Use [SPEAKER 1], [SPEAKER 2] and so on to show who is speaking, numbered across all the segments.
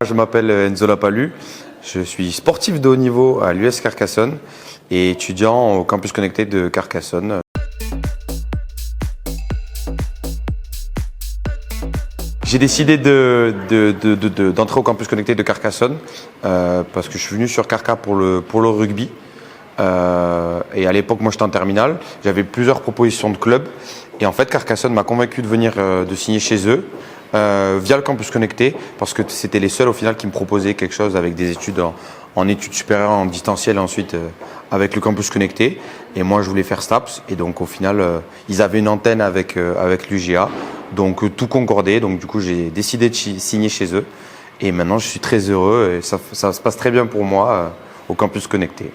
[SPEAKER 1] Je m'appelle Enzo Lapalu, je suis sportif de haut niveau à l'US Carcassonne et étudiant au campus connecté de Carcassonne. J'ai décidé d'entrer au campus connecté de Carcassonne parce que je suis venu sur Carca pour le rugby. Et à l'époque, moi j'étais en terminale, j'avais plusieurs propositions de clubs et en fait Carcassonne m'a convaincu de venir de signer chez eux via le campus connecté parce que c'était les seuls au final qui me proposaient quelque chose avec des études en études supérieures, en distanciel et ensuite avec le campus connecté. Et moi je voulais faire STAPS et donc au final ils avaient une antenne avec l'UGA, donc tout concordait, donc du coup j'ai décidé de signer chez eux et maintenant je suis très heureux et ça se passe très bien pour moi au campus connecté.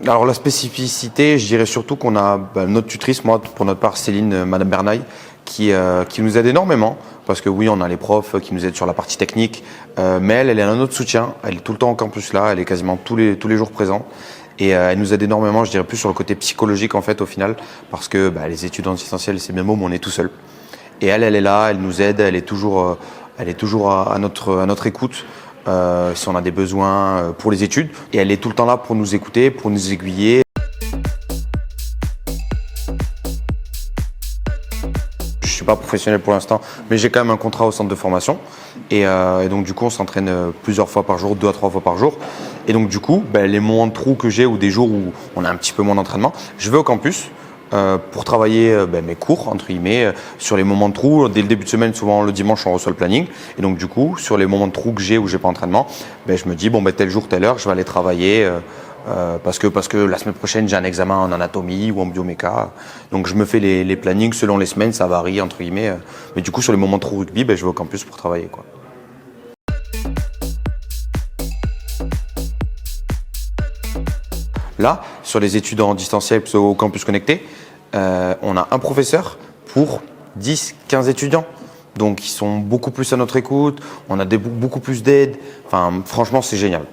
[SPEAKER 1] Alors la spécificité, je dirais surtout qu'on a notre tutrice, moi pour notre part Céline, Madame Bernaille, qui nous aide énormément parce que oui on a les profs qui nous aident sur la partie technique, mais elle est un autre soutien, elle est tout le temps au campus là, elle est quasiment tous les jours présente et elle nous aide énormément, je dirais plus sur le côté psychologique en fait au final parce que les études en distanciel c'est bien beau mais on est tout seul et elle est là, elle nous aide, elle est toujours à notre écoute. Si on a des besoins pour les études et elle est tout le temps là pour nous écouter, pour nous aiguiller. Je suis pas professionnel pour l'instant, mais j'ai quand même un contrat au centre de formation et donc du coup on s'entraîne plusieurs fois par jour, 2 à 3 fois par jour et donc du coup les moments de trou que j'ai ou des jours où on a un petit peu moins d'entraînement, je vais au campus pour travailler mes cours entre guillemets sur les moments de trou. Dès le début de semaine, souvent le dimanche on reçoit le planning et donc du coup sur les moments de trou que j'ai où j'ai pas entraînement, je me dis tel jour telle heure je vais aller travailler parce que la semaine prochaine j'ai un examen en anatomie ou en bioméca, donc je me fais les plannings selon les semaines, ça varie entre guillemets, mais du coup sur les moments de trou rugby je vais au campus pour travailler quoi. Là, sur les études en distanciel au campus connecté, on a un professeur pour 10-15 étudiants. Donc ils sont beaucoup plus à notre écoute, on a beaucoup plus d'aide. Enfin, franchement, c'est génial.